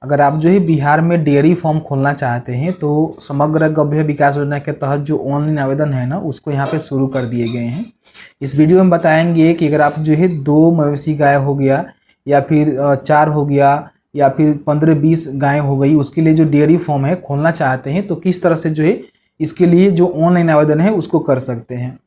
अगर आप जो है बिहार में डेयरी फार्म खोलना चाहते हैं तो समग्र गव्य विकास योजना के तहत जो ऑनलाइन आवेदन है ना उसको यहाँ पे शुरू कर दिए गए हैं। इस वीडियो में बताएंगे कि अगर आप जो है 2 मवेशी गाय हो गया या फिर 4 हो गया या फिर 15-20 गाय हो गई, उसके लिए जो डेयरी फार्म है खोलना चाहते हैं तो किस तरह से जो है इसके लिए जो ऑनलाइन आवेदन है उसको कर सकते हैं।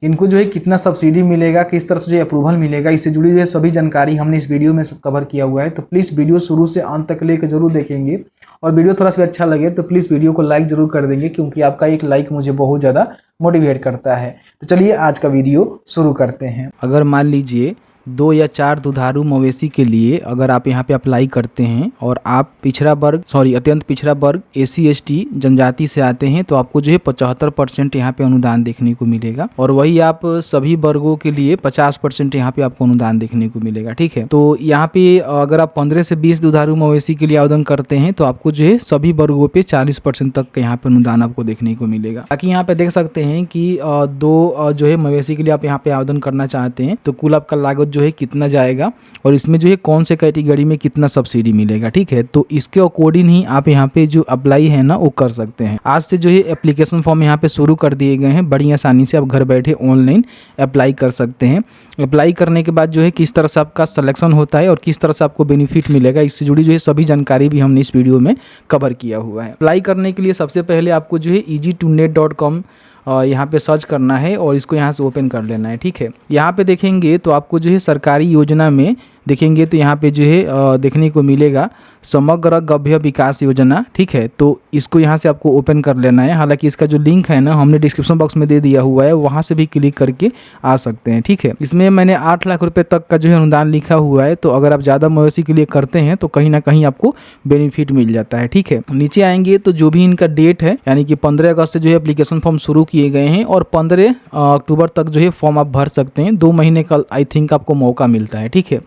इनको जो है कितना सब्सिडी मिलेगा, किस तरह से जो अप्रूवल मिलेगा, इससे जुड़ी हुई सभी जानकारी हमने इस वीडियो में कवर किया हुआ है। तो प्लीज़ वीडियो शुरू से अंत तक लेकर जरूर देखेंगे और वीडियो थोड़ा सा अच्छा लगे तो प्लीज़ वीडियो को लाइक जरूर कर देंगे, क्योंकि आपका एक लाइक मुझे बहुत ज़्यादा मोटिवेट करता है। तो चलिए आज का वीडियो शुरू करते हैं। अगर मान लीजिए 2 या 4 दुधारू मवेशी के लिए अगर आप यहाँ पे अप्लाई करते हैं और आप अत्यंत पिछड़ा वर्ग SC/ST जनजाति से आते हैं तो आपको जो है 75% यहाँ पे अनुदान देखने को मिलेगा, और वही आप सभी वर्गों के लिए 50% यहाँ पे आपको अनुदान देखने को मिलेगा। ठीक है, तो यहाँ पे अगर आप 15 से 20 दुधारू मवेशी के लिए आवेदन करते हैं तो आपको जो है सभी वर्गों पे 40% तक यहाँ पे अनुदान आपको देखने को मिलेगा। बाकी यहाँ पे देख सकते हैं कि 2 जो है मवेशी के लिए आप यहाँ पे आवेदन करना चाहते हैं तो कुल आपका लागत जो है कितना जाएगा और इसमें जो है कौन से कैटेगरी में कितना सब्सिडी मिलेगा। ठीक है, तो इसके अकॉर्डिंग ही आप यहाँ पे जो अप्लाई है ना वो कर सकते हैं। आज से जो है एप्लीकेशन फॉर्म यहाँ पे शुरू कर दिए गए हैं, बड़ी आसानी से आप घर बैठे ऑनलाइन अप्लाई कर सकते हैं। अप्लाई करने के बाद जो है किस तरह से आपका सिलेक्शन होता है और किस तरह से आपको बेनिफिट मिलेगा, इससे जुड़ी जो है सभी जानकारी भी हमने इस वीडियो में कवर किया हुआ है। अप्लाई करने के लिए सबसे पहले आपको जो है easy2net.com यहाँ पे सर्च करना है और इसको यहाँ से ओपन कर लेना है। ठीक है, यहाँ पे देखेंगे तो आपको जो है सरकारी योजना में देखेंगे तो यहाँ पे जो है देखने को मिलेगा समग्र गव्य विकास योजना। ठीक है, तो इसको यहाँ से आपको ओपन कर लेना है। हालांकि इसका जो लिंक है ना हमने डिस्क्रिप्शन बॉक्स में दे दिया हुआ है, वहाँ से भी क्लिक करके आ सकते हैं। ठीक है, इसमें मैंने 8 लाख रुपए तक का जो है अनुदान लिखा हुआ है, तो अगर आप ज़्यादा मवेशी के लिए करते हैं तो कहीं ना कहीं आपको बेनिफिट मिल जाता है। ठीक है, नीचे आएंगे तो जो भी इनका डेट है यानी कि 15 अगस्त से जो है एप्लीकेशन फॉर्म शुरू किए गए हैं और 15 अक्टूबर तक जो है फॉर्म आप भर सकते हैं। 2 महीने का आई थिंक आपको मौका मिलता है। ठीक है,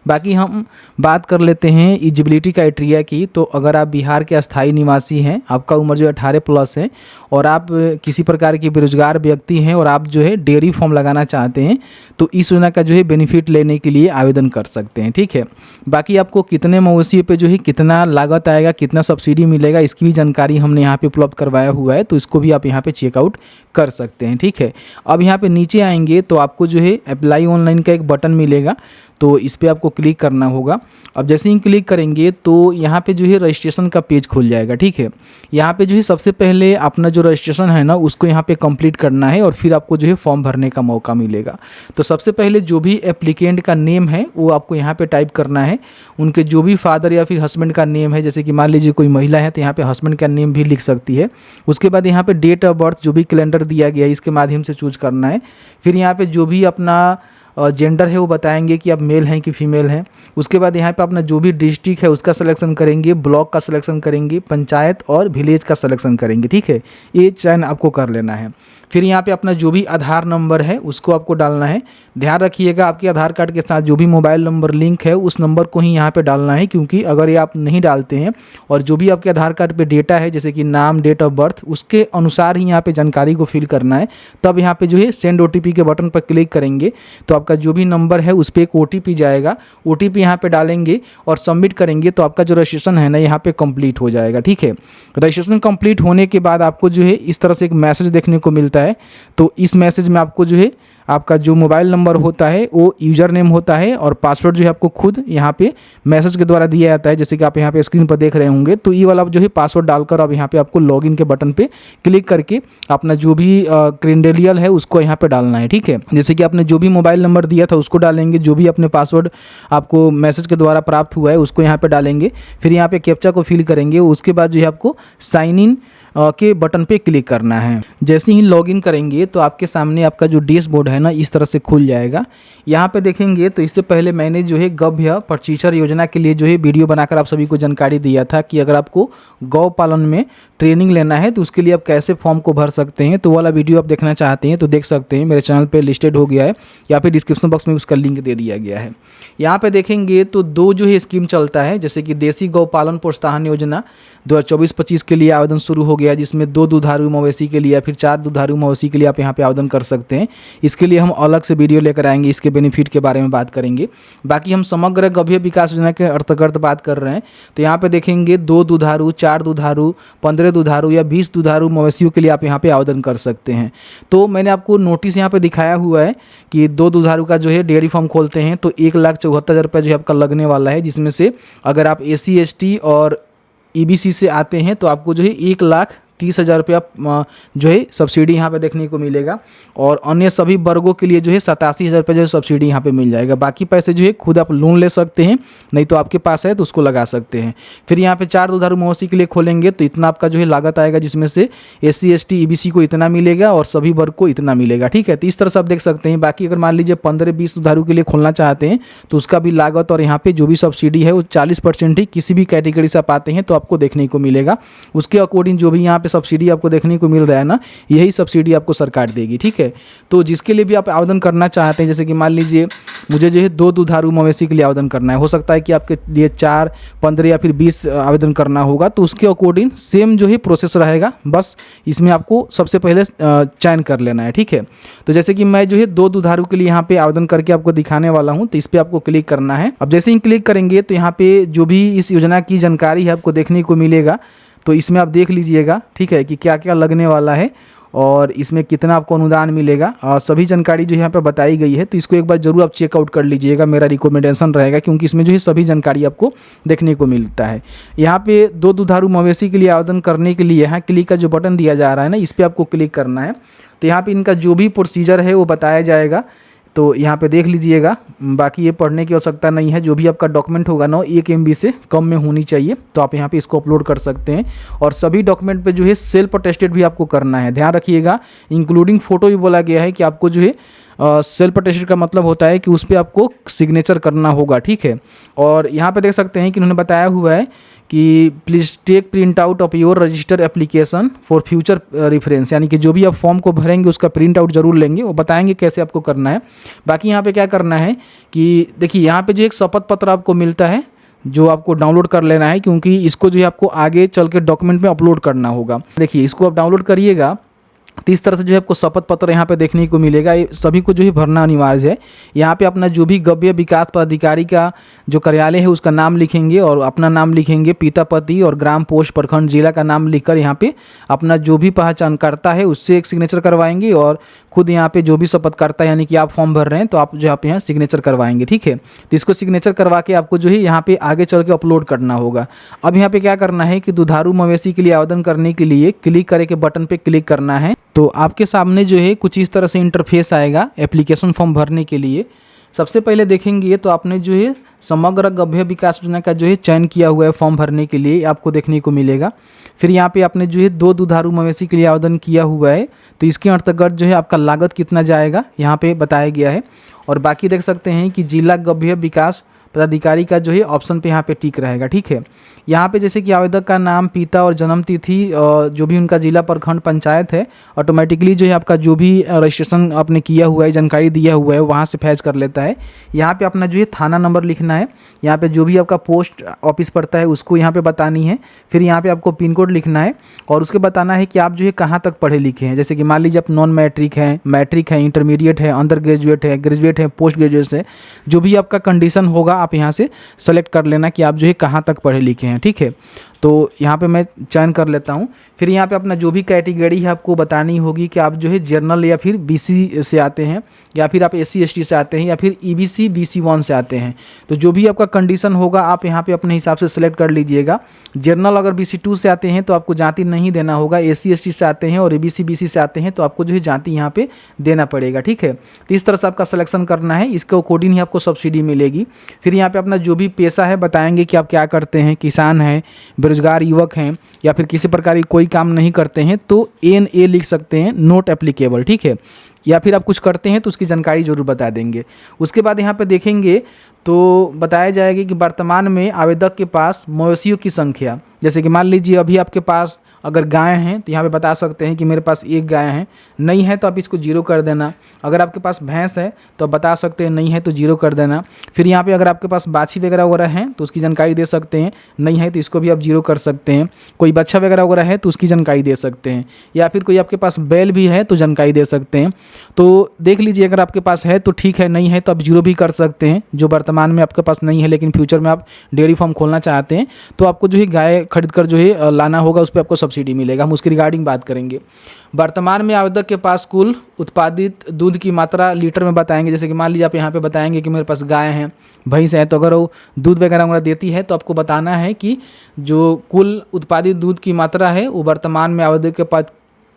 बाकी हम बात कर लेते हैं एलिजिबिलिटी क्राइटेरिया की। तो अगर आप बिहार के अस्थायी निवासी हैं, आपका उम्र जो 18+ है और आप किसी प्रकार के बेरोजगार व्यक्ति हैं और आप जो है डेयरी फार्म लगाना चाहते हैं तो इस योजना का जो है बेनिफिट लेने के लिए आवेदन कर सकते हैं। ठीक है, बाकी आपको कितने मवेशियों पे जो है कितना लागत आएगा, कितना सब्सिडी मिलेगा, इसकी भी जानकारी हमने यहाँ पे उपलब्ध करवाया हुआ है, तो इसको भी आप यहाँ पे चेकआउट कर सकते हैं। ठीक है, अब यहाँ पे नीचे आएंगे तो आपको जो है अप्लाई ऑनलाइन का एक बटन मिलेगा, तो इस पर आपको क्लिक करना होगा। अब जैसे ही क्लिक करेंगे तो यहाँ पे जो है रजिस्ट्रेशन का पेज खुल जाएगा। ठीक है, यहाँ पे जो है सबसे पहले अपना जो रजिस्ट्रेशन है ना उसको यहाँ पे कंप्लीट करना है और फिर आपको जो है फॉर्म भरने का मौका मिलेगा। तो सबसे पहले जो भी एप्लीकेंट का नेम है वो आपको यहाँ पे टाइप करना है, उनके जो भी फादर या फिर हस्बैंड का नेम है, जैसे कि मान लीजिए कोई महिला है तो यहाँ पे हस्बैंड का नेम भी लिख सकती है। उसके बाद यहाँ पे डेट ऑफ बर्थ जो भी कैलेंडर दिया गया है इसके माध्यम से चूज करना है। फिर यहाँ पे जो भी अपना जेंडर है वो बताएंगे कि आप मेल हैं कि फीमेल हैं। उसके बाद यहाँ पे अपना जो भी डिस्ट्रिक्ट है उसका सिलेक्शन करेंगे, ब्लॉक का सिलेक्शन करेंगे, पंचायत और विलेज का सिलेक्शन करेंगे। ठीक है, ये चयन आपको कर लेना है। फिर यहाँ पे अपना जो भी आधार नंबर है उसको आपको डालना है। ध्यान रखिएगा आपके आधार कार्ड के साथ जो भी मोबाइल नंबर लिंक है उस नंबर को ही यहाँ पे डालना है, क्योंकि अगर ये आप नहीं डालते हैं और जो भी आपके आधार कार्ड पे डेटा है जैसे कि नाम, डेट ऑफ बर्थ, उसके अनुसार ही यहाँ पे जानकारी को फिल करना है। तब यहाँ पे जो है सेंड OTP के बटन पर क्लिक करेंगे तो आपका जो भी नंबर है उस पर एक OTP जाएगा। OTP यहाँ पे डालेंगे और सबमिट करेंगे तो आपका जो रजिस्ट्रेशन है ना यहाँ पे कंप्लीट हो जाएगा। ठीक है, रजिस्ट्रेशन कंप्लीट होने के बाद आपको जो है इस तरह से एक मैसेज देखने को मिलता है। तो इस मैसेज में आपको जो है आपका जो मोबाइल नंबर होता है वो यूज़र नेम होता है और पासवर्ड जो है आपको खुद यहाँ पे मैसेज के द्वारा दिया जाता है, जैसे कि आप यहाँ पे स्क्रीन पर देख रहे होंगे। तो ये वाला जो है पासवर्ड डालकर अब यहाँ पे आपको लॉगिन के बटन पे क्लिक करके अपना जो भी क्रेडेंशियल है उसको यहाँ पे डालना है। ठीक है, जैसे कि आपने जो भी मोबाइल नंबर दिया था उसको डालेंगे, जो भी अपने पासवर्ड आपको मैसेज के द्वारा प्राप्त हुआ है उसको यहाँ पे डालेंगे। फिर यहाँ पे कैप्चा को फिल करेंगे, उसके बाद जो है आपको साइन इन के बटन पे क्लिक करना है। जैसे ही लॉगिन करेंगे तो आपके सामने आपका जो डैशबोर्ड है ना इस तरह से खुल जाएगा। यहाँ पे देखेंगे तो इससे पहले मैंने जो है गव्य प्रशिक्षण योजना के लिए जो है वीडियो बनाकर आप सभी को जानकारी दिया था कि अगर आपको गौ पालन में ट्रेनिंग लेना है तो उसके लिए आप कैसे फॉर्म को भर सकते हैं। तो वाला वीडियो आप देखना चाहते हैं तो देख सकते हैं, मेरे चैनल पे लिस्टेड हो गया है या फिर डिस्क्रिप्शन बॉक्स में उसका लिंक दे दिया गया है। यहाँ पे देखेंगे तो 2 जो है स्कीम चलता है, जैसे कि देसी गौ पालन प्रोत्साहन योजना 2024-25 के लिए आवेदन शुरू हो गया गया जिसमें 2 दुधारू मवेशी के लिए या फिर 4 दुधारू मवेशी के लिए आप यहाँ पे आवेदन कर सकते हैं। इसके लिए हम अलग से वीडियो लेकर आएंगे, इसके बेनिफिट के बारे में बात करेंगे। बाकी हम समग्र गभीर विकास योजना के अंतर्गत बात कर रहे हैं, तो यहाँ पे देखेंगे 2 दुधारू, 4 दुधारू, 15 दुधारू या 20 दुधारू मवेशियों के लिए आप यहाँ पे आवेदन कर सकते हैं। तो मैंने आपको नोटिस यहाँ पे दिखाया हुआ है कि 2 दुधारू का जो है डेयरी फार्म खोलते हैं तो 1,74,000 रुपये जो है आपका लगने वाला है, जिसमें से अगर आप SC ST और EBC से आते हैं तो आपको जो है 1,30,000 रुपया जो है सब्सिडी यहाँ पे देखने को मिलेगा, और अन्य सभी वर्गों के लिए जो है 87,000 रुपये जो है सब्सिडी यहाँ पे मिल जाएगा। बाकी पैसे जो है खुद आप लोन ले सकते हैं, नहीं तो आपके पास है तो उसको लगा सकते हैं। फिर यहाँ पे 4 दुधारू मवेशी के लिए खोलेंगे तो इतना आपका जो है लागत आएगा, जिसमें से SC ST EBC को इतना मिलेगा और सभी वर्ग को इतना मिलेगा, ठीक है। तो इस तरह से आप देख सकते हैं। बाकी अगर मान लीजिए 15-20 दुधारू के लिए खोलना चाहते हैं तो उसका भी लागत और यहाँ पे जो भी सब्सिडी है वो 40% ही किसी भी कैटेगरी से आप आते हैं तो आपको देखने को मिलेगा। उसके अकॉर्डिंग जो भी यहाँ पे सब्सिडी आपको देखने को मिल रहा है ना, यही सब्सिडी आपको सरकार देगी, ठीक है। तो जिसके लिए भी आप आवेदन करना चाहते हैं, जैसे कि मान लीजिए मुझे जो है 2 दुधारू मवेशी के लिए आवेदन करना है, हो सकता है कि आपके लिए 4, 15 या फिर 20 आवेदन करना होगा, तो उसके अकॉर्डिंग सेम जो है प्रोसेस रहेगा। बस इसमें आपको सबसे पहले चयन कर लेना है, ठीक है। तो जैसे कि मैं जो है 2 दुधारू के लिए यहाँ पे आवेदन करके आपको दिखाने वाला हूँ, तो इस पर आपको क्लिक करना है। अब जैसे ही क्लिक करेंगे तो यहाँ पे जो भी इस योजना की जानकारी है आपको देखने को मिलेगा, तो इसमें आप देख लीजिएगा, ठीक है, कि क्या क्या लगने वाला है और इसमें कितना आपको अनुदान मिलेगा, और सभी जानकारी जो यहाँ पे बताई गई है। तो इसको एक बार जरूर आप चेकआउट कर लीजिएगा, मेरा रिकमेंडेशन रहेगा, क्योंकि इसमें जो है सभी जानकारी आपको देखने को मिलता है। यहाँ पे 2 दुधारू मवेशी के लिए आवेदन करने के लिए यहाँ क्लिक का जो बटन दिया जा रहा है ना, इस पर आपको क्लिक करना है। तो यहाँ पर इनका जो भी प्रोसीजर है वो बताया जाएगा, तो यहाँ पे देख लीजिएगा। बाकी ये पढ़ने की आवश्यकता नहीं है। जो भी आपका डॉक्यूमेंट होगा ना 1 MB से कम में होनी चाहिए, तो आप यहाँ पे इसको अपलोड कर सकते हैं। और सभी डॉक्यूमेंट पे जो है सेल्फ अटेस्टेड भी आपको करना है, ध्यान रखिएगा। इंक्लूडिंग फ़ोटो भी बोला गया है कि आपको जो है सेल्फ अटेस्टेड का मतलब होता है कि उस पर आपको सिग्नेचर करना होगा, ठीक है। और यहाँ पे देख सकते हैं कि उन्होंने बताया हुआ है कि please take print out of your register application for future reference, यानी कि जो भी आप फॉर्म को भरेंगे उसका प्रिंट आउट जरूर लेंगे, वो बताएंगे कैसे आपको करना है। बाकी यहाँ पे क्या करना है कि देखिए यहाँ पे जो एक शपथ पत्र आपको मिलता है जो आपको डाउनलोड कर लेना है, क्योंकि इसको जो है आपको आगे चल के डॉक्यूमेंट में अपलोड करना होगा। देखिए इसको आप डाउनलोड करिएगा तो इस तरह से जो है आपको शपथ पत्र यहाँ पे देखने को मिलेगा। ये सभी को जो है भरना अनिवार्य है। यहाँ पे अपना जो भी गव्य विकास पदाधिकारी का जो कार्यालय है उसका नाम लिखेंगे और अपना नाम लिखेंगे, पिता पति और ग्राम पोस्ट प्रखंड जिला का नाम लिखकर यहाँ पे अपना जो भी पहचान करता है उससे एक सिग्नेचर करवाएंगे, और खुद यहाँ पे जो भी शपथ करता है यानी कि आप फॉर्म भर रहे हैं तो आप जो यहाँ सिग्नेचर करवाएंगे, ठीक है। तो इसको सिग्नेचर करवा के आपको जो है यहाँ पे आगे चल के अपलोड करना होगा। अब यहाँ पे क्या करना है कि दुधारू मवेशी के लिए आवेदन करने के लिए क्लिक करे के बटन पे क्लिक करना है। तो आपके सामने जो है कुछ इस तरह से इंटरफेस आएगा एप्लीकेशन फॉर्म भरने के लिए। सबसे पहले देखेंगे तो आपने जो है समग्र गभ्य विकास योजना का जो है चयन किया हुआ है फॉर्म भरने के लिए, आपको देखने को मिलेगा। फिर यहाँ पे आपने जो है 2 दुधारू मवेशी के लिए आवेदन किया हुआ है, तो इसके अंतर्गत जो है आपका लागत कितना जाएगा यहाँ पे बताया गया है। और बाकी देख सकते हैं कि जिला गभ्य विकास पदाधिकारी का जो है ऑप्शन पे यहाँ पे टिक रहेगा, ठीक है। यहाँ पे जैसे कि आवेदक का नाम, पिता और जन्म तिथि जो भी उनका जिला प्रखंड पंचायत है, ऑटोमेटिकली जो है आपका जो भी रजिस्ट्रेशन आपने किया हुआ है, जानकारी दिया हुआ है, वहाँ से फैच कर लेता है। यहाँ पे अपना जो है थाना नंबर लिखना है, यहाँ पे जो भी आपका पोस्ट ऑफिस पड़ता है उसको यहाँ पे बतानी है। फिर यहाँ पे आपको पिन कोड लिखना है और उसके बताना है कि आप जो है कहाँ तक पढ़े लिखे हैं। जैसे कि मान लीजिए आप नॉन मैट्रिक हैं, मैट्रिक है, इंटरमीडिएट है, अंडर ग्रेजुएट है, ग्रेजुएट है, पोस्ट ग्रेजुएट है, जो भी आपका कंडीशन होगा आप यहाँ से सेलेक्ट कर लेना कि आप जो है कहाँ तक पढ़े लिखे हैं, ठीक है। तो यहाँ पे मैं चयन कर लेता हूँ। फिर यहाँ पे अपना जो भी कैटेगरी है आपको बतानी होगी कि आप जो है जनरल या फिर BC से आते हैं, या फिर आप SC ST से आते हैं, या फिर EBC BC1 से आते हैं। तो जो भी आपका कंडीशन होगा आप यहाँ पे अपने हिसाब से सेलेक्ट कर लीजिएगा। जनरल अगर BC2 से आते हैं तो आपको जाति नहीं देना होगा, SC ST से आते हैं और EBC BC से आते हैं तो आपको जो है जाति यहाँ पे देना पड़ेगा, ठीक है। तो इस तरह से आपका सिलेक्शन करना है, इसके अकॉर्डिंग ही आपको सब्सिडी मिलेगी। फिर यहाँ पे अपना जो भी पेशा है बताएंगे कि आप क्या करते हैं, किसान हैं, बेरोजगार युवक हैं, या फिर किसी प्रकार की कोई काम नहीं करते हैं तो NA लिख सकते हैं, नॉट एप्लीकेबल, ठीक है। या फिर आप कुछ करते हैं तो उसकी जानकारी जरूर बता देंगे। उसके बाद यहाँ पे देखेंगे तो बताया जाएगा कि वर्तमान में आवेदक के पास मवेशियों की संख्या जैसे कि मान लीजिए अभी आपके पास अगर गाय हैं तो यहाँ पे बता सकते हैं कि मेरे पास एक गाय है, नहीं है तो आप इसको जीरो कर देना। अगर आपके पास भैंस है तो आप बता सकते हैं, नहीं है तो जीरो कर देना। फिर यहाँ पे अगर आपके पास बाछी वगैरह वगैरह हैं तो उसकी जानकारी दे सकते हैं, नहीं है तो इसको भी आप जीरो कर सकते हैं। कोई बच्चा वगैरह वगैरह है तो उसकी जानकारी दे सकते हैं, या फिर कोई आपके पास बैल भी है तो जानकारी दे सकते हैं। तो देख लीजिए, अगर आपके पास है तो ठीक है, नहीं है तो आप जीरो भी कर सकते हैं। जो वर्तमान में आपके पास नहीं है लेकिन फ्यूचर में आप डेयरी फार्म खोलना चाहते हैं तो आपको जो है गाय खरीद कर जो है लाना होगा, उस पर आपको सब्सिडी मिलेगा। हम उसकी रिगार्डिंग बात करेंगे। वर्तमान में आवेदक के पास कुल उत्पादित दूध की मात्रा लीटर में बताएंगे। जैसे कि मान लीजिए आप यहाँ पे बताएंगे कि मेरे पास गाय है, भैंस है, तो अगर वो दूध वगैरह वगैरह देती है तो आपको बताना है कि जो कुल उत्पादित दूध की मात्रा है वो वर्तमान में आवेदक के पास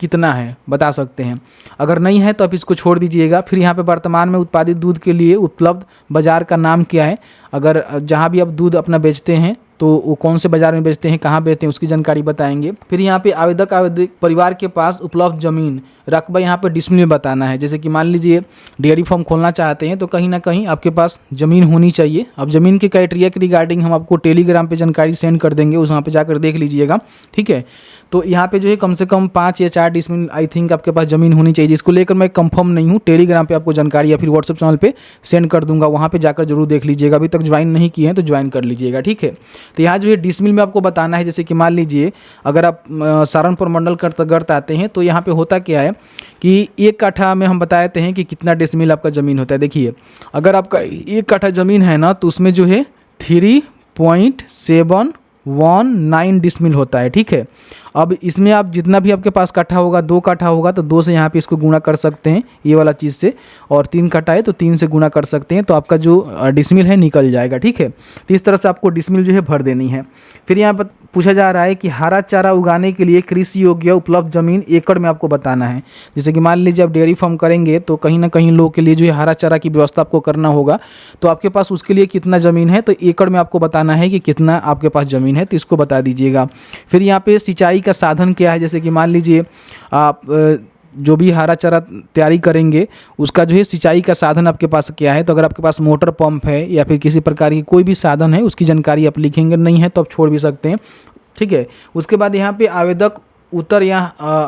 कितना है, बता सकते हैं। अगर नहीं है तो आप इसको छोड़ दीजिएगा। फिर यहाँ पे वर्तमान में उत्पादित दूध के लिए उपलब्ध बाजार का नाम क्या है। अगर जहाँ भी आप दूध अपना बेचते हैं तो वो कौन से बाज़ार में बेचते हैं, कहाँ बेचते हैं, उसकी जानकारी बताएंगे। फिर यहाँ पे आवेदक परिवार के पास उपलब्ध ज़मीन रकबा यहाँ पे डिसमिल में बताना है। जैसे कि मान लीजिए डेयरी फार्म खोलना चाहते हैं तो कहीं ना कहीं आपके पास ज़मीन होनी चाहिए। अब ज़मीन के क्राइटेरिया के रिगार्डिंग हम आपको टेलीग्राम पे जानकारी सेंड कर देंगे, उस वहाँ पे जाकर देख लीजिएगा, ठीक है। तो यहाँ पे जो है कम से कम 5 या 4 डिसमिल आई थिंक आपके पास ज़मीन होनी चाहिए, जिसको लेकर मैं कंफर्म नहीं हूँ। टेलीग्राम पे आपको जानकारी या फिर व्हाट्सएप चैनल पे सेंड कर दूंगा, वहाँ पे जाकर जरूर देख लीजिएगा। अभी तक ज्वाइन नहीं किए हैं तो ज्वाइन कर लीजिएगा, ठीक है। तो यहाँ जो है डिसमिल में आपको बताना है। जैसे कि मान लीजिए अगर आप सहारनपुर मंडल करते आते हैं तो यहाँ पे होता क्या है कि 1 कट्ठा में हम बताते हैं कि कितना डिसमिल आपका ज़मीन होता है। देखिए, अगर आपका 1 कट्ठा ज़मीन है ना तो उसमें जो है 3.719 डिसमिल होता है, ठीक है। अब इसमें आप जितना भी आपके पास कट्ठा होगा, 2 कट्ठा होगा तो 2 से यहाँ पे इसको गुणा कर सकते हैं ये वाला चीज़ से, और 3 कट्ठा है तो 3 से गुणा कर सकते हैं, तो आपका जो डिसमिल है निकल जाएगा, ठीक है। तो इस तरह से आपको डिसमिल जो है भर देनी है। फिर यहाँ पर पूछा जा रहा है कि हरा चारा उगाने के लिए कृषि योग्य उपलब्ध ज़मीन एकड़ में आपको बताना है। जैसे कि मान लीजिए आप डेयरी फार्म करेंगे तो कहीं ना कहीं लोगों के लिए जो है हरा चारा की व्यवस्था आपको करना होगा, तो आपके पास उसके लिए कितना ज़मीन है तो एकड़ में आपको बताना है कि कितना आपके पास ज़मीन है, तो इसको बता दीजिएगा। फिर यहाँ पे सिंचाई का साधन क्या है। जैसे कि मान लीजिए आप जो भी हरा चारा तैयारी करेंगे उसका जो है सिंचाई का साधन आपके पास क्या है। तो अगर आपके पास मोटर पंप है या फिर किसी प्रकार की कोई भी साधन है उसकी जानकारी आप लिखेंगे, नहीं है तो आप छोड़ भी सकते हैं, ठीक है। उसके बाद यहाँ पे आवेदक उत्तर या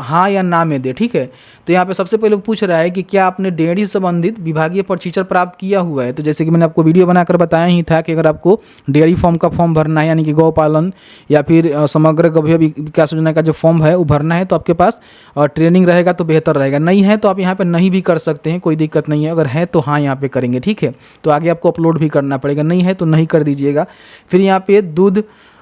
हाँ या ना में दे, ठीक है। तो यहाँ पे सबसे पहले पूछ रहा है कि क्या आपने डेयरी संबंधित विभागीय प्रशिक्षण प्राप्त किया हुआ है। तो जैसे कि मैंने आपको वीडियो बनाकर बताया ही था कि अगर आपको डेयरी फार्म का फॉर्म भरना है, यानी कि गौ पालन या फिर समग्र गौशाला विकास योजना का जो फॉर्म है वो भरना है, तो आपके पास ट्रेनिंग रहेगा तो बेहतर रहेगा। नहीं है तो आप यहाँ पर नहीं भी कर सकते हैं, कोई दिक्कत नहीं है। अगर है तो हाँ यहाँ पर करेंगे, ठीक है। तो आगे आपको अपलोड भी करना पड़ेगा, नहीं है तो नहीं कर दीजिएगा। फिर यहाँ पे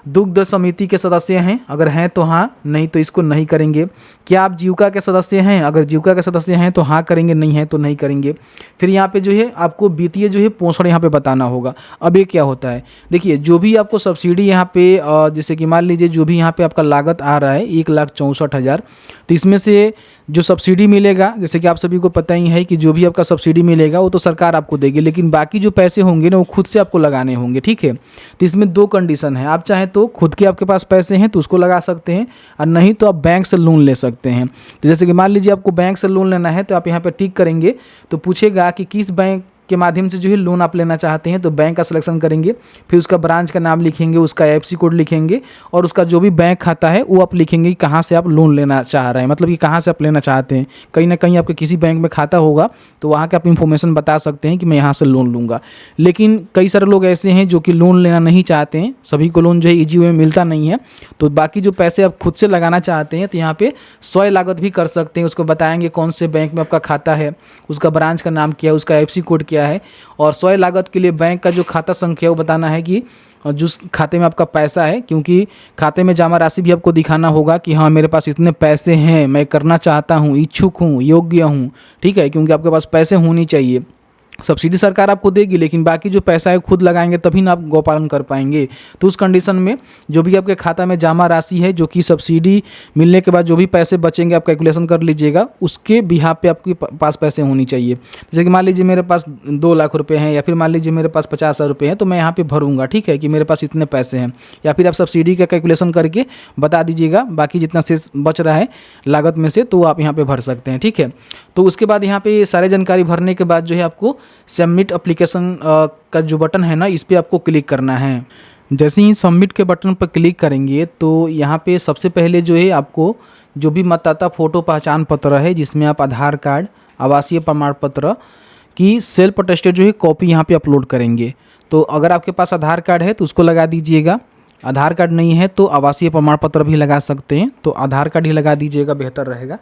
दुग्ध समिति के सदस्य हैं, अगर हैं तो हाँ, नहीं तो इसको नहीं करेंगे। क्या आप जीविका के सदस्य हैं, अगर जीविका के सदस्य हैं तो हाँ करेंगे, नहीं है तो नहीं करेंगे। फिर यहाँ पे जो है आपको वित्तीय जो है पोषण यहाँ पे बताना होगा। अब ये क्या होता है, देखिए जो भी आपको सब्सिडी यहाँ पे जैसे कि मान लीजिए जो भी यहाँ पे आपका लागत आ रहा है 1,64,000, तो इसमें से जो सब्सिडी मिलेगा, जैसे कि आप सभी को पता ही है कि जो भी आपका सब्सिडी मिलेगा वो तो सरकार आपको देगी, लेकिन बाकी जो पैसे होंगे ना वो खुद से आपको लगाने होंगे, ठीक है। तो इसमें 2 कंडीशन है, आप चाहे तो खुद के आपके पास पैसे हैं तो उसको लगा सकते हैं, और नहीं तो आप बैंक से लोन ले सकते हैं। तो जैसे कि मान लीजिए आपको बैंक से लोन लेना है तो आप यहाँ पे टिक करेंगे तो पूछेगा कि किस बैंक के माध्यम से जो है लोन आप लेना चाहते हैं, तो बैंक का सिलेक्शन करेंगे। फिर उसका ब्रांच का नाम लिखेंगे, उसका IFSC कोड लिखेंगे, और उसका जो भी बैंक खाता है वो आप लिखेंगे कि कहाँ से आप लोन लेना चाह रहे हैं, मतलब कि कहाँ से आप लेना चाहते हैं। कहीं ना कहीं आपके किसी बैंक में खाता होगा तो वहाँ के आप इन्फॉर्मेशन बता सकते हैं कि मैं यहाँ से लोन लूँगा। लेकिन कई सारे लोग ऐसे हैं जो कि लोन लेना नहीं चाहते हैं, सभी को लोन जो है ईजी वे में मिलता नहीं है, तो बाकी जो पैसे आप खुद से लगाना चाहते हैं तो यहाँ पे स्वयं लागत भी कर सकते हैं। उसको बताएंगे कौन से बैंक में आपका खाता है, उसका ब्रांच का नाम क्या है, उसका IFSC कोड क्या है, और स्वयं लागत के लिए बैंक का जो खाता संख्या वो बताना है कि जिस खाते में आपका पैसा है, क्योंकि खाते में जमा राशि भी आपको दिखाना होगा कि हाँ मेरे पास इतने पैसे हैं, मैं करना चाहता हूँ, इच्छुक हूँ, योग्य हूँ, ठीक है। क्योंकि आपके पास पैसे होनी चाहिए। सब्सिडी सरकार आपको देगी, लेकिन बाकी जो पैसा है खुद लगाएंगे तभी ना आप गौपालन कर पाएंगे। तो उस कंडीशन में जो भी आपके खाता में जमा राशि है, जो कि सब्सिडी मिलने के बाद जो भी पैसे बचेंगे आप कैलकुलेशन कर लीजिएगा, उसके बिहाफ पे आपके पास पैसे होनी चाहिए। जैसे कि मान लीजिए मेरे पास 2 लाख रुपए हैं, या फिर मान लीजिए मेरे पास 50,000 रुपये हैं, तो मैं यहाँ पे भरूंगा, ठीक है, कि मेरे पास इतने पैसे हैं। या फिर आप सब्सिडी का कैलकुलेशन करके बता दीजिएगा, बाकी जितना शेष बच रहा है लागत में से तो आप यहाँ पे भर सकते हैं, ठीक है। तो उसके बाद यहाँ पे सारे जानकारी भरने के बाद जो है आपको सबमिट एप्लीकेशन का जो बटन है ना, इस पर आपको क्लिक करना है। जैसे ही सबमिट के बटन पर क्लिक करेंगे तो यहाँ पे सबसे पहले जो है आपको जो भी मतदाता फ़ोटो पहचान पत्र है, जिसमें आप आधार कार्ड, आवासीय प्रमाण पत्र की सेल्फ अटेस्टेड जो है कॉपी यहाँ पे अपलोड करेंगे। तो अगर आपके पास आधार कार्ड है तो उसको लगा दीजिएगा, आधार कार्ड नहीं है तो आवासीय प्रमाण पत्र भी लगा सकते हैं, तो आधार कार्ड ही लगा दीजिएगा, बेहतर रहेगा।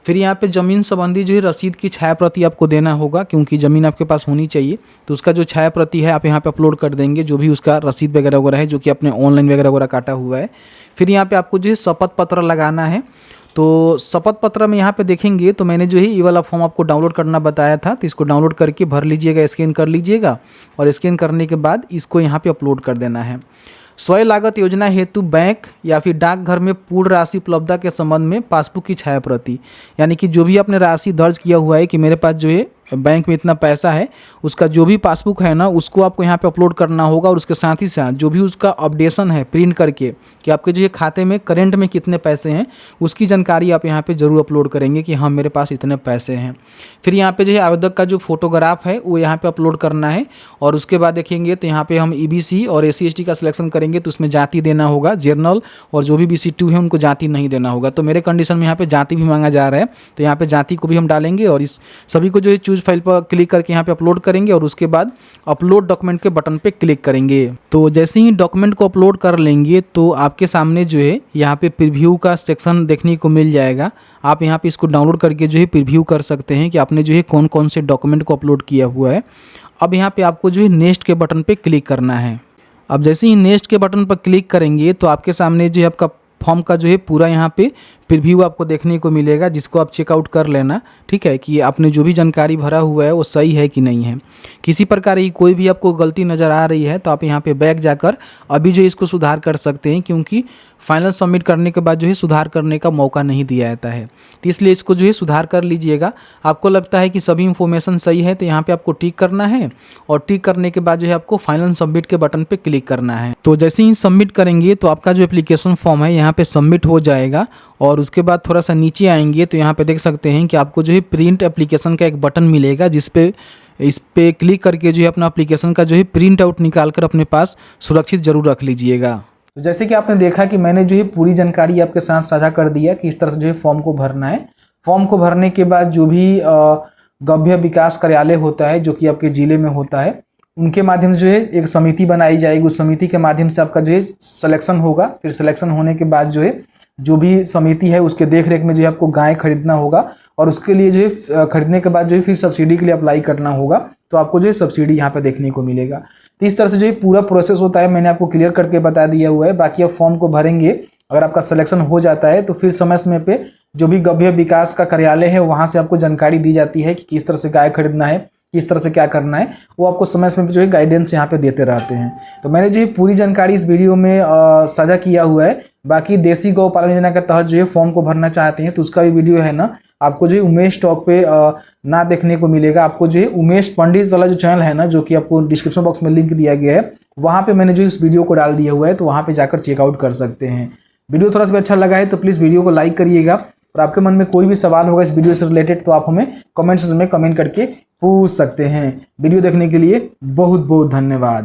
फिर यहाँ पे ज़मीन संबंधी जो है रसीद की छाया प्रति आपको देना होगा, क्योंकि ज़मीन आपके पास होनी चाहिए। तो उसका जो छाया प्रति है आप यहाँ पे अपलोड कर देंगे, जो भी उसका रसीद वगैरह वगैरह है, जो कि आपने ऑनलाइन वगैरह काटा हुआ है। फिर यहाँ पे आपको जो है शपथ पत्र लगाना है। तो शपथ पत्र में यहाँ पे देखेंगे तो मैंने जो है ये वाला फॉर्म आपको डाउनलोड करना बताया था, तो इसको डाउनलोड करके भर लीजिएगा, स्कैन कर लीजिएगा, और स्कैन करने के बाद इसको यहाँ पे अपलोड कर देना है। स्वयं लागत योजना हेतु बैंक या फिर डाकघर में पूर्ण राशि उपलब्धता के संबंध में पासबुक की छाया प्रति, यानी कि जो भी आपने राशि दर्ज किया हुआ है कि मेरे पास जो है बैंक में इतना पैसा है, उसका जो भी पासबुक है ना उसको आपको यहाँ पे अपलोड करना होगा। और उसके साथ ही साथ जो भी उसका अपडेशन है प्रिंट करके कि आपके जो ये खाते में करेंट में कितने पैसे हैं, उसकी जानकारी आप यहाँ पे ज़रूर अपलोड करेंगे कि हाँ मेरे पास इतने पैसे हैं। फिर यहाँ पे जो है आवेदक का जो फोटोग्राफ है वो यहाँ पे अपलोड करना है। और उसके बाद देखेंगे तो यहाँ पे हम EBC और SC/ST का सिलेक्शन करेंगे तो उसमें जाति देना होगा, जनरल और जो भी BC2 है उनको जाति नहीं देना होगा। तो मेरे कंडीशन में यहाँ पे जाति भी मांगा जा रहा है, तो यहाँ पे जाति को भी हम डालेंगे और इस सभी को जो है चूज फाइल पर क्लिक करके यहाँ पे अपलोड करेंगे और उसके बाद अपलोड डॉक्यूमेंट के बटन पे क्लिक करेंगे। तो जैसे ही डॉक्यूमेंट को अपलोड कर लेंगे तो आपके सामने जो है यहाँ पे प्रीव्यू का सेक्शन देखने को मिल जाएगा। आप यहाँ पे इसको डाउनलोड करके जो है प्रीव्यू कर सकते हैं कि आपने जो है कौन कौन से डॉक्यूमेंट को अपलोड किया हुआ है। अब यहाँ पे आपको जो है नेक्स्ट के बटन पे क्लिक करना है। अब जैसे ही नेक्स्ट के बटन पर क्लिक करेंगे तो आपके सामने जो है आपका फॉर्म का जो है पूरा यहाँ पे प्रीव्यू आपको देखने को मिलेगा, जिसको आप चेकआउट कर लेना, ठीक है, कि आपने जो भी जानकारी भरा हुआ है वो सही है कि नहीं है। किसी प्रकार की कोई भी आपको गलती नज़र आ रही है तो आप यहाँ पे बैक जाकर अभी जो इसको सुधार कर सकते हैं, क्योंकि फाइनल सबमिट करने के बाद जो है सुधार करने का मौका नहीं दिया जाता है। तो इसलिए इसको जो है सुधार कर लीजिएगा। आपको लगता है कि सभी इन्फॉर्मेशन सही है तो यहाँ पे आपको टिक करना है, और टिक करने के बाद जो है आपको फाइनल सबमिट के बटन पे क्लिक करना है। तो जैसे ही सबमिट करेंगे तो आपका जो एप्लीकेशन फॉर्म है यहाँ पे सबमिट हो जाएगा। और उसके बाद थोड़ा सा नीचे आएंगे तो यहाँ पे देख सकते हैं कि आपको जो है प्रिंट एप्लीकेशन का एक बटन मिलेगा, इस पे क्लिक करके जो है अपना एप्लीकेशन का जो है प्रिंट आउट निकाल कर अपने पास सुरक्षित जरूर रख लीजिएगा। तो जैसे कि आपने देखा कि मैंने जो है पूरी जानकारी आपके साथ साझा कर दिया कि इस तरह से जो है फॉर्म को भरना है। फॉर्म को भरने के बाद जो भी गव्य विकास कार्यालय होता है जो कि आपके ज़िले में होता है, उनके माध्यम से जो है एक समिति बनाई जाएगी। उस समिति के माध्यम से आपका जो है सिलेक्शन होगा। फिर सिलेक्शन होने के बाद जो है जो भी समिति है उसके देख रेख में जो है आपको गाय खरीदना होगा, और उसके लिए जो है खरीदने के बाद जो है फिर सब्सिडी के लिए अप्लाई करना होगा, तो आपको जो है सब्सिडी यहाँ पे देखने को मिलेगा। तो इस तरह से जो है पूरा प्रोसेस होता है, मैंने आपको क्लियर करके बता दिया हुआ है। बाकी आप फॉर्म को भरेंगे, अगर आपका सिलेक्शन हो जाता है तो फिर समय समय पे जो भी गव्य विकास का कार्यालय है वहाँ से आपको जानकारी दी जाती है कि किस तरह से गाय खरीदना है, किस तरह से क्या करना है, वो आपको समय समय पे जो है गाइडेंस यहाँ पे देते रहते हैं। तो मैंने जो है पूरी जानकारी इस वीडियो में साझा किया हुआ है। बाकी देसी गौ पालन योजना के तहत जो है फॉर्म को भरना चाहते हैं तो उसका भी वीडियो है ना, आपको जो है उमेश टॉक पे ना देखने को मिलेगा। आपको जो है उमेश पंडित वाला जो चैनल है ना, जो कि आपको डिस्क्रिप्शन बॉक्स में लिंक दिया गया है, वहाँ पे मैंने जो इस वीडियो को डाल दिया हुआ है, तो वहाँ पे जाकर चेकआउट कर सकते हैं। वीडियो थोड़ा सा भी अच्छा लगा है तो प्लीज़ वीडियो को लाइक करिएगा, और आपके मन में कोई भी सवाल होगा इस वीडियो से रिलेटेड तो आप हमें कमेंट सेक्शन में कमेंट करके पूछ सकते हैं। वीडियो देखने के लिए बहुत बहुत धन्यवाद।